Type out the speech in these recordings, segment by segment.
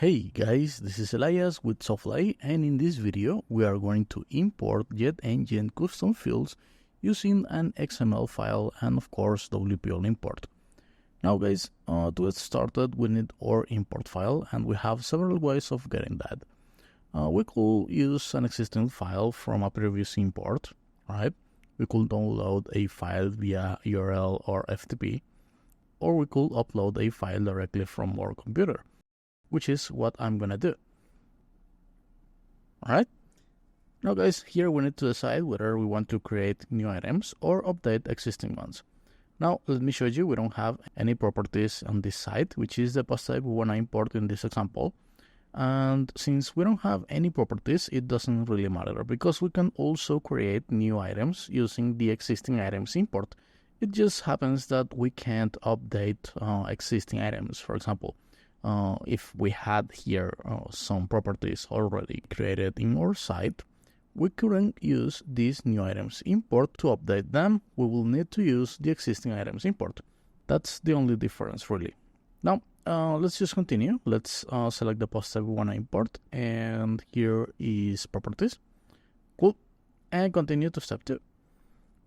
Hey guys, this is Elias with Softlight, and in this video we are going to import JetEngine custom fields using an XML file and of course WPL import. Now guys, to get started we need our import file, and we have several ways of getting that. We could use an existing file from a previous import, right? We could download a file via URL or FTP, or we could upload a file directly from our computer, which is what I'm gonna do. Alright, now guys, here we need to decide whether we want to create new items or update existing ones. Now let me show you, we don't have any properties on this side, which is the post type we want to import in this example. And since we don't have any properties, it doesn't really matter, because we can also create new items using the existing items import. It just happens that we can't update existing items. For example, if we had here some properties already created in our site, we couldn't use these new items import to update them. We will need to use the existing items import. That's the only difference really. Now let's just continue. Let's select the post type we want to import, and here is properties. Cool. And continue to step 2.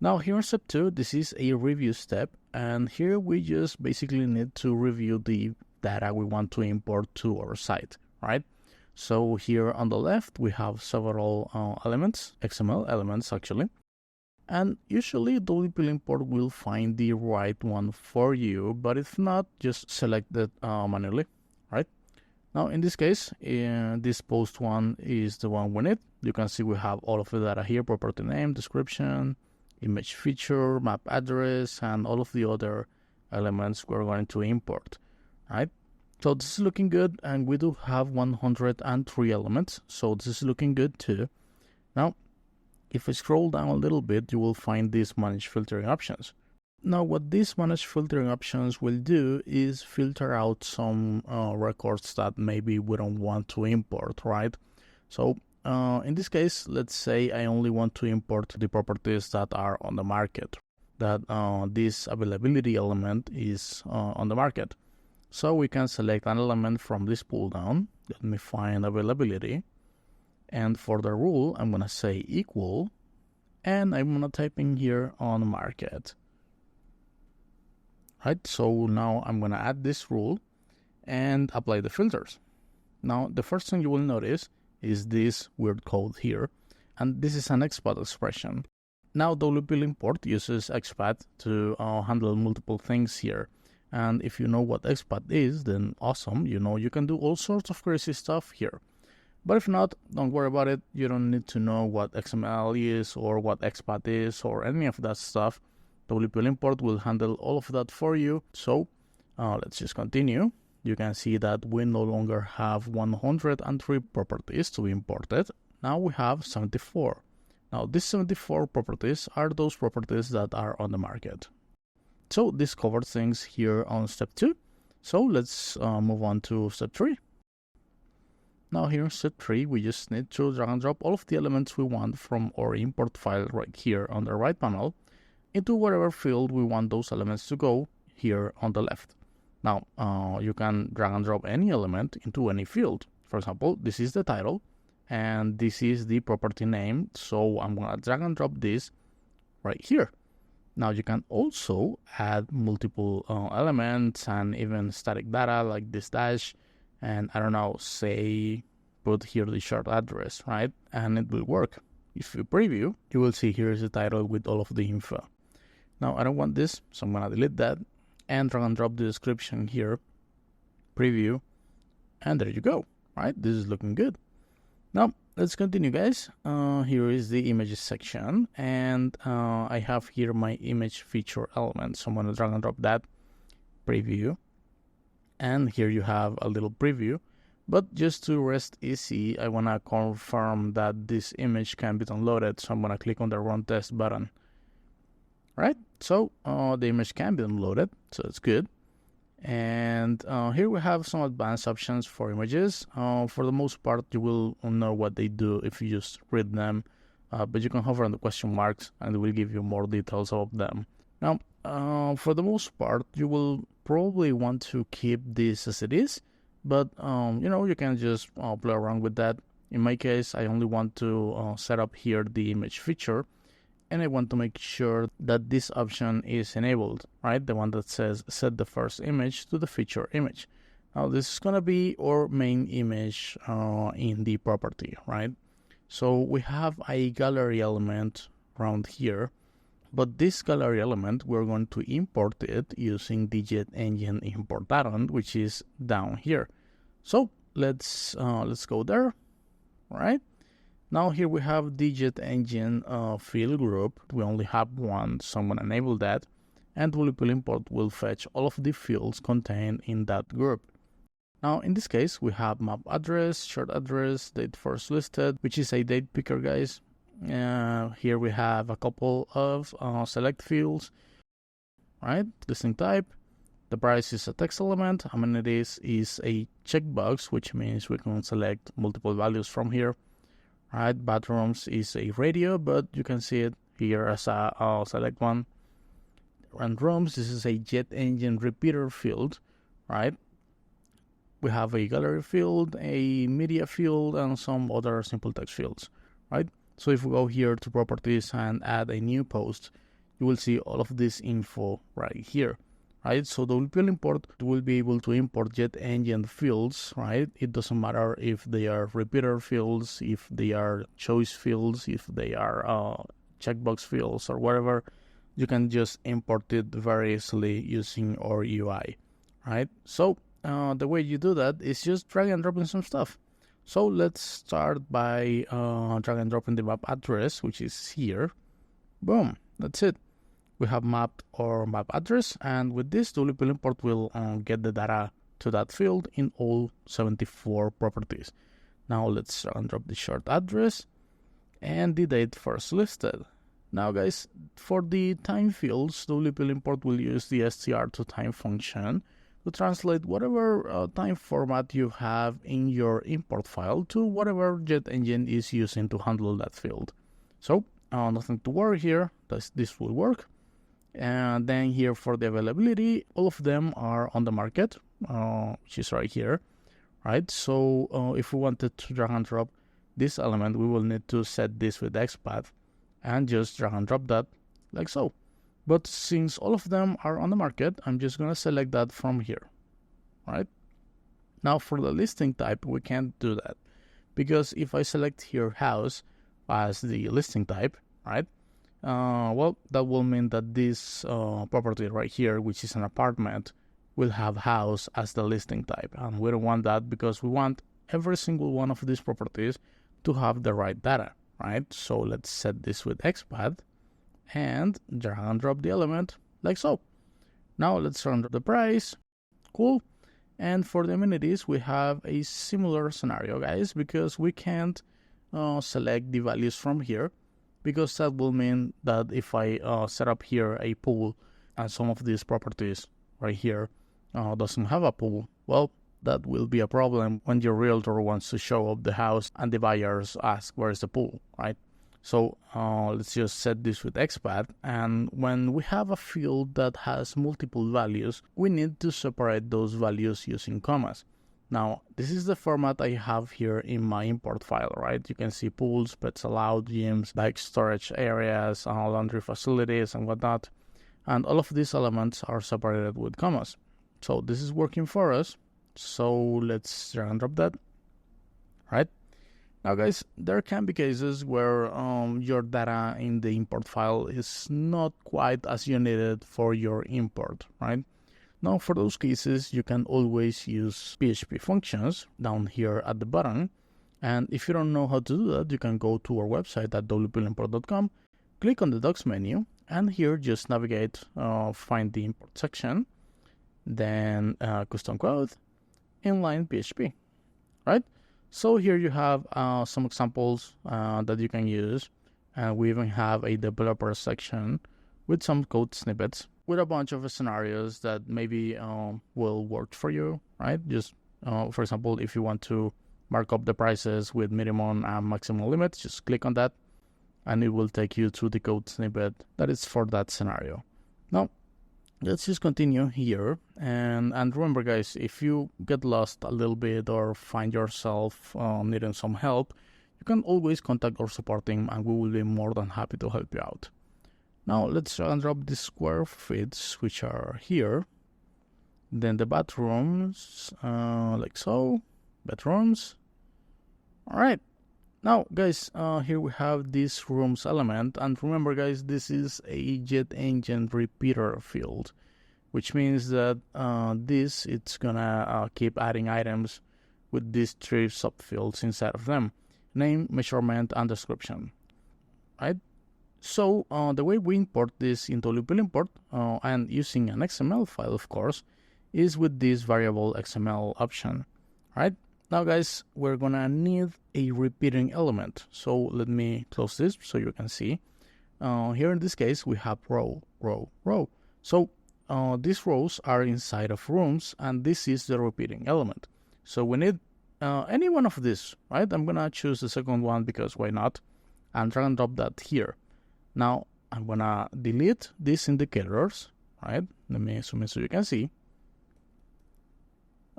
Now here in step 2, this is a review step, and here we just basically need to review the data we want to import to our site, right? So here on the left we have several elements, XML elements actually, and usually WPL import will find the right one for you, but if not, just select that manually, right? Now in this case, this post one is the one we need. You can see we have all of the data here: property name, description, image feature, map address, and all of the other elements we're going to import. Right, so this is looking good, and we do have 103 elements, so this is looking good too. Now if I scroll down a little bit, you will find these manage filtering options. Now what these manage filtering options will do is filter out some records that maybe we don't want to import, right? So in this case, let's say I only want to import the properties that are on the market, that this availability element is on the market. So we can select an element from this pull down. Let me find availability, and for the rule I'm gonna say equal, and I'm gonna type in here on market. Right, so now I'm gonna add this rule and apply the filters. Now the first thing you will notice is this weird code here, and this is an XPath expression. Now WPL import uses XPath to handle multiple things here. And if you know what XPath is, then awesome, you know you can do all sorts of crazy stuff here. But if not, don't worry about it. You don't need to know what XML is or what XPath is or any of that stuff. WPL import will handle all of that for you. So let's just continue. You can see that we no longer have 103 properties to be imported. Now we have 74. Now these 74 properties are those properties that are on the market. So this covers things here on step 2. So let's move on to step 3. Now here in step 3, we just need to drag and drop all of the elements we want from our import file right here on the right panel into whatever field we want those elements to go here on the left. Now you can drag and drop any element into any field. For example, this is the title and this is the property name, so I'm gonna drag and drop this right here. Now you can also add multiple elements and even static data like this dash, and I don't know, say put here the short address, right? And it will work. If you preview, you will see here is the title with all of the info. Now I don't want this, so I'm gonna delete that and drag and drop the description here, preview, and there you go, right? This is looking good. Now let's continue, guys. Here is the images section, and I have here my image feature element. So I'm going to drag and drop that, preview, and here you have a little preview. But just to rest easy, I want to confirm that this image can be downloaded. So I'm going to click on the run test button. Right, so the image can be downloaded, so it's good. And here we have some advanced options for images. For the most part, you will know what they do if you just read them, but you can hover on the question marks and it will give you more details of them. Now, for the most part, you will probably want to keep this as it is, but you can just play around with that. In my case, I only want to set up here the image feature, and I want to make sure that this option is enabled, right? The one that says set the first image to the feature image. Now this is gonna be our main image in the property, right? So we have a gallery element around here, but this gallery element, we're going to import it using the JetEngine import add-on, which is down here. So let's go there, right? Now here we have the JetEngine field group. We only have one, so I'm going to enable that. And WP import will fetch all of the fields contained in that group. Now in this case, we have map address, short address, date first listed, which is a date picker, guys. Here we have a couple of select fields, right? Listing type. The price is a text element. Amenities is a checkbox, which means we can select multiple values from here. Right, bathrooms is a radio, but you can see it here as a select one. And rooms, this is a JetEngine repeater field, right? We have a gallery field, a media field, and some other simple text fields, right? So if we go here to properties and add a new post, you will see all of this info right here. Right, so the WP import will be able to import JetEngine fields, right? It doesn't matter if they are repeater fields, if they are choice fields, if they are checkbox fields or whatever. You can just import it very easily using our UI, right? So the way you do that is just drag and dropping some stuff. So let's start by drag and dropping the map address, which is here. Boom, that's it. We have mapped our map address, and with this, WP import will get the data to that field in all 74 properties. Now let's drag and drop the short address and the date first listed. Now guys, for the time fields, WP import will use the str2time function to translate whatever time format you have in your import file to whatever JetEngine is using to handle that field. So nothing to worry here, this will work. And then here for the availability, all of them are on the market, which is right here, right? So if we wanted to drag and drop this element, we will need to set this with XPath and just drag and drop that like so. But since all of them are on the market, I'm just going to select that from here, right? Now for the listing type, we can't do that because if I select here house as the listing type, right? Well, that will mean that this property right here, which is an apartment, will have house as the listing type. And we don't want that because we want every single one of these properties to have the right data, right? So let's set this with XPath and drag and drop the element like so. Now let's run the price. Cool. And for the amenities, we have a similar scenario, guys, because we can't select the values from here. Because that will mean that if I set up here a pool and some of these properties right here doesn't have a pool, well, that will be a problem when your realtor wants to show up the house and the buyers ask where's the pool, right? So let's just set this with XPath, and when we have a field that has multiple values, we need to separate those values using commas. Now, this is the format I have here in my import file, right? You can see pools, pets allowed, gyms, bike storage areas, laundry facilities, and whatnot. And all of these elements are separated with commas. So this is working for us. So let's drag and drop that, right? Now, guys, there can be cases where your data in the import file is not quite as you need it for your import, right? Now, for those cases, you can always use PHP functions down here at the bottom. And if you don't know how to do that, you can go to our website at wpimport.com, click on the docs menu, and here just navigate, find the import section, then custom code, inline PHP, right? So here you have some examples that you can use. And we even have a developer section with some code snippets with a bunch of scenarios that maybe will work for you, right? Just, for example, if you want to mark up the prices with minimum and maximum limits, just click on that and it will take you to the code snippet that is for that scenario. Now, let's just continue here. And remember, guys, if you get lost a little bit or find yourself needing some help, you can always contact our support team and we will be more than happy to help you out. Now let's drag and drop the square feet, which are here. Then the bathrooms, like so, bathrooms. All right. Now, guys, here we have this rooms element. And remember, guys, this is a JetEngine repeater field, which means that it's gonna keep adding items with these three subfields inside of them: name, measurement, and description. Right? So the way we import this into loopable import and using an XML file, of course, is with this variable XML option. Right? Now, guys, we're gonna need a repeating element. So let me close this so you can see. Here in this case, we have row, row, row. So these rows are inside of rooms, and this is the repeating element. So we need any one of these, right? I'm gonna choose the second one because why not? And drag and drop that here. Now I'm gonna delete these indicators, right? Let me zoom in so you can see.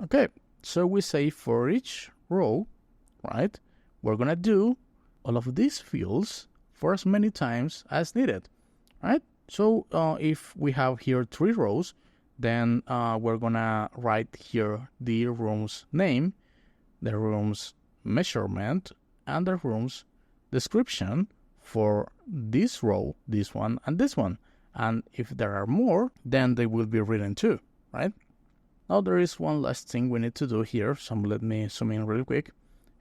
Okay, so we say for each row, right, we're gonna do all of these fields for as many times as needed, right? So if we have here 3 rows, then we're gonna write here the room's name, the room's measurement, and the room's description for this row, this one, and this one. And if there are more, then they will be written too, right? Now there is one last thing we need to do here, so let me zoom in really quick.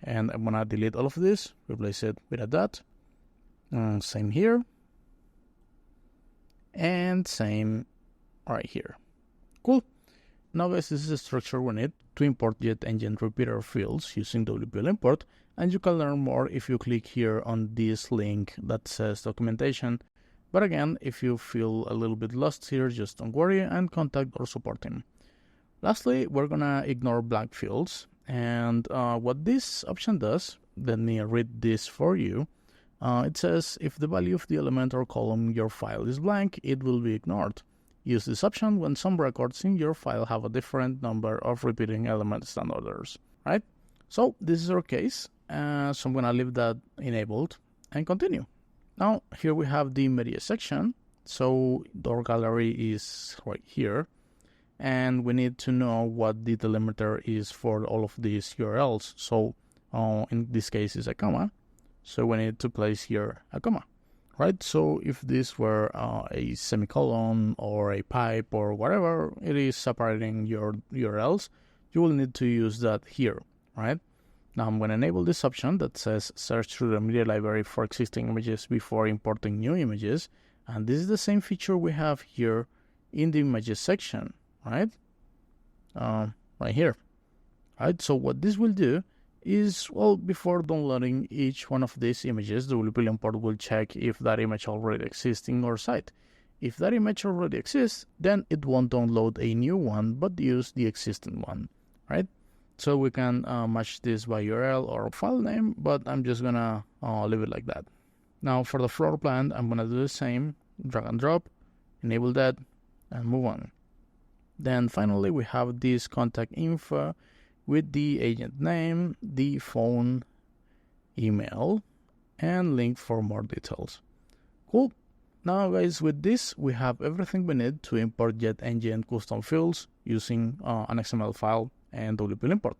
And I'm gonna delete all of this, replace it with a dot. Same here. And same right here. Cool. Now, guys, this is the structure we need to import JetEngine repeater fields using WPL import, and you can learn more if you click here on this link that says documentation. But again, if you feel a little bit lost here, just don't worry and contact our support team. Lastly, we're gonna ignore blank fields, and what this option does, let me read this for you. It says if the value of the element or column your file is blank, it will be ignored. Use this option when some records in your file have a different number of repeating elements than others, right? So this is our case, so I'm gonna leave that enabled and continue. Now here we have the media section, so our gallery is right here, and we need to know what the delimiter is for all of these URLs. So in this case is a comma, so we need to place here a comma. Right, so if this were a semicolon or a pipe or whatever it is separating your URLs, you will need to use that here, right? Now I'm going to enable this option that says search through the media library for existing images before importing new images, and this is the same feature we have here in the images section, right? Right here, right? So what this will do is, well, before downloading each one of these images, the WPL import will check if that image already exists in our site. If that image already exists, then it won't download a new one, but use the existing one, right? So we can match this by URL or file name, but I'm just gonna leave it like that. Now for the floor plan, I'm gonna do the same, drag and drop, enable that, and move on. Then finally, we have this contact info with the agent name, the phone, email, and link for more details. Cool. Now, guys, with this, we have everything we need to import JetEngine custom fields using an XML file and WPL import.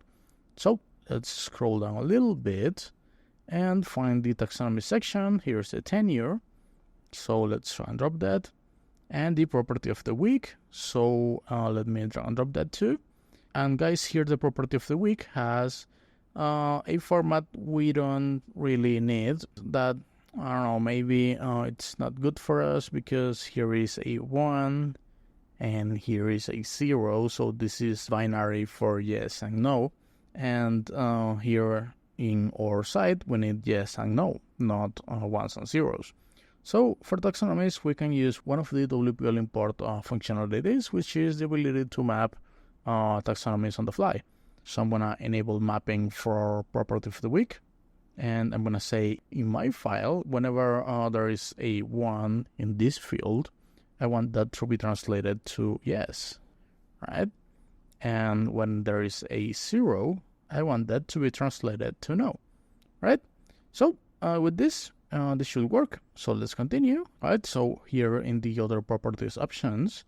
So let's scroll down a little bit and find the taxonomy section. Here's the tenure. So let's try and drop that. And the property of the week. So let me drag and drop that too. And guys, here the property of the week has a format we don't really need. That, I don't know, maybe it's not good for us because here is a 1 and here is a 0. So this is binary for yes and no. And here in our site, we need yes and no, not ones and zeros. So for taxonomies, we can use one of the WPL import functionalities, which is the ability to map taxonomies on the fly. So I'm gonna enable mapping for property of the week, and I'm gonna say in my file, whenever there is a 1 in this field, I want that to be translated to yes, right? And when there is a 0, I want that to be translated to no, right? So with this should work. So let's continue, right? So here in the other properties options,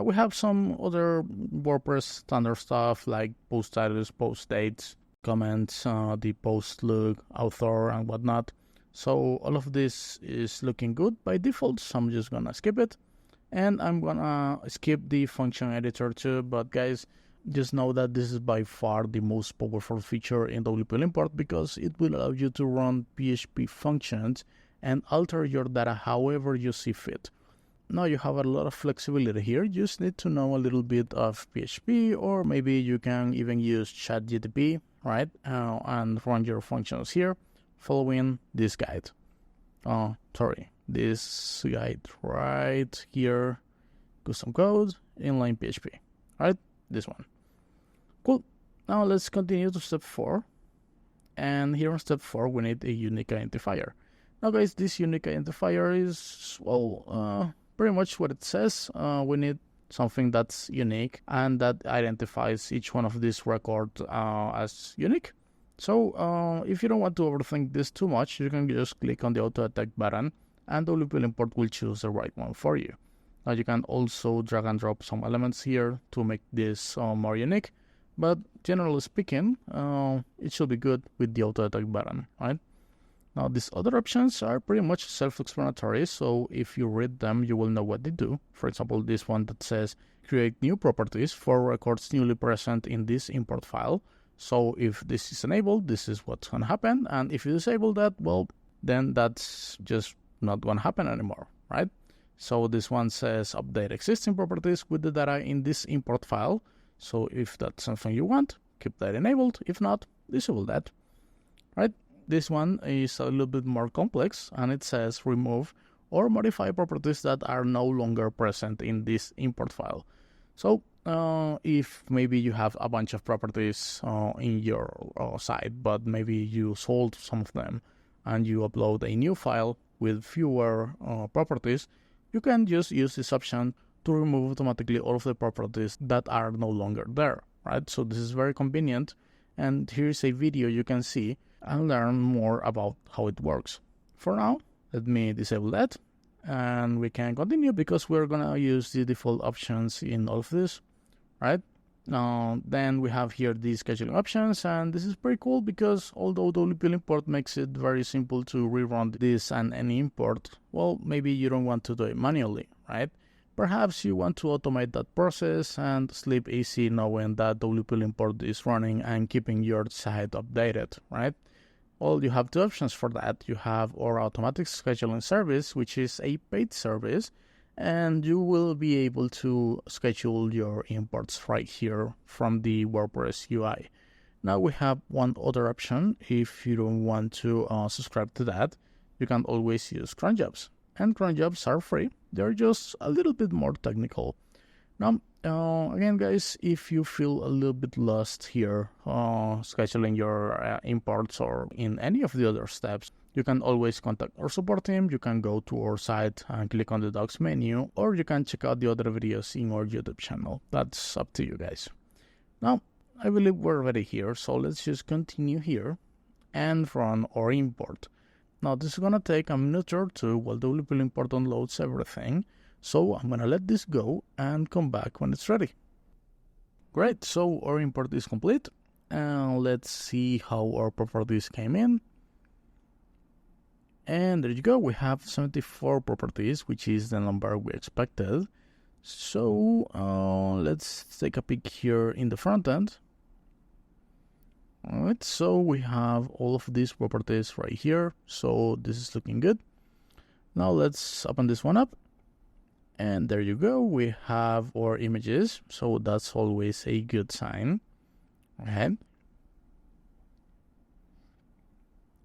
we have some other WordPress standard stuff like post status, post dates, comments, the post look, author, and whatnot. So all of this is looking good by default, so I'm just gonna skip it. And I'm gonna skip the function editor too, but guys, just know that this is by far the most powerful feature in WPL import because it will allow you to run PHP functions and alter your data however you see fit. Now you have a lot of flexibility here. You just need to know a little bit of PHP, or maybe you can even use ChatGPT, right? And run your functions here following this guide. This guide right here, custom code, inline PHP, right? This one. Cool. Now let's continue to step 4. And here on step 4, we need a unique identifier. Now guys, this unique identifier is, well, pretty much what it says. We need something that's unique and that identifies each one of these records as unique. So if you don't want to overthink this too much, you can just click on the auto detect button and WPL import will choose the right one for you. Now you can also drag and drop some elements here to make this more unique, but generally speaking, it should be good with the auto detect button, right? Now these other options are pretty much self-explanatory, so if you read them, you will know what they do. For example, this one that says create new properties for records newly present in this import file. So if this is enabled, this is what's going to happen. And if you disable that, well, then that's just not going to happen anymore, right? So this one says update existing properties with the data in this import file. So if that's something you want, keep that enabled. If not, disable that, right? This one is a little bit more complex, and it says remove or modify properties that are no longer present in this import file. So if maybe you have a bunch of properties in your site, but maybe you sold some of them and you upload a new file with fewer properties, you can just use this option to remove automatically all of the properties that are no longer there, right? So this is very convenient, and here's a video you can see and learn more about how it works. For now, let me disable that, and we can continue because we're gonna use the default options in all of this, right? Then we have here the scheduling options, and this is pretty cool because although WPL import makes it very simple to rerun this and any import, well, maybe you don't want to do it manually, right? Perhaps you want to automate that process and sleep easy knowing that WPL import is running and keeping your site updated, right? Well, you have two options for that. You have our automatic scheduling service, which is a paid service, and you will be able to schedule your imports right here from the WordPress UI. Now we have one other option. If you don't want to subscribe to that, you can always use cron jobs. And cron jobs are free. They're just a little bit more technical. Now, again, guys, if you feel a little bit lost here scheduling your imports or in any of the other steps, you can always contact our support team. You can go to our site and click on the docs menu, or you can check out the other videos in our YouTube channel. That's up to you guys. Now, I believe we're ready here, so let's just continue here and run our import. Now, this is going to take a minute or two while WPL import unloads everything. So I'm going to let this go and come back when it's ready. Great, so our import is complete. And let's see how our properties came in. And there you go, we have 74 properties, which is the number we expected. So let's take a peek here in the front end. Alright, so we have all of these properties right here. So this is looking good. Now let's open this one up. And there you go, we have our images, so that's always a good sign. Okay.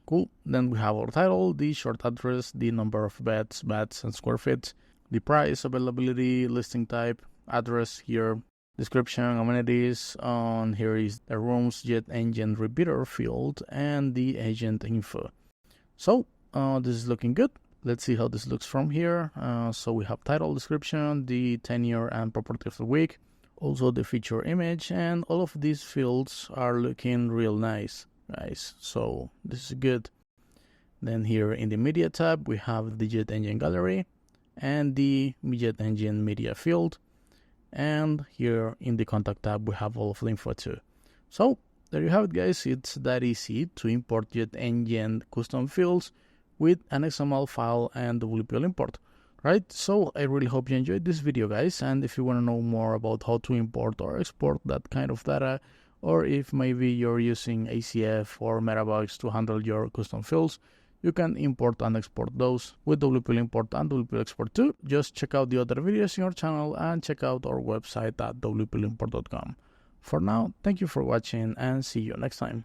Cool, then we have our title, the short address, the number of beds, and square feet, the price, availability, listing type, address here, description, amenities, here is the rooms, JetEngine repeater field, and the agent info. So, this is looking good. let's see how this looks from here. So we have title, description, the tenure and property of the week, also the feature image, and all of these fields are looking real nice, guys. So this is good. Then here in the media tab, we have the JetEngine gallery and the JetEngine media field. And here in the contact tab, we have all of the info too. So there you have it, guys. It's that easy to import JetEngine custom fields with an XML file and WPL import, right? So I really hope you enjoyed this video, guys. And if you want to know more about how to import or export that kind of data, or if maybe you're using ACF or Metabugs to handle your custom fields, you can import and export those with WPL import and WPL export too. Just check out the other videos in our channel and check out our website at wplimport.com. For now, thank you for watching and see you next time.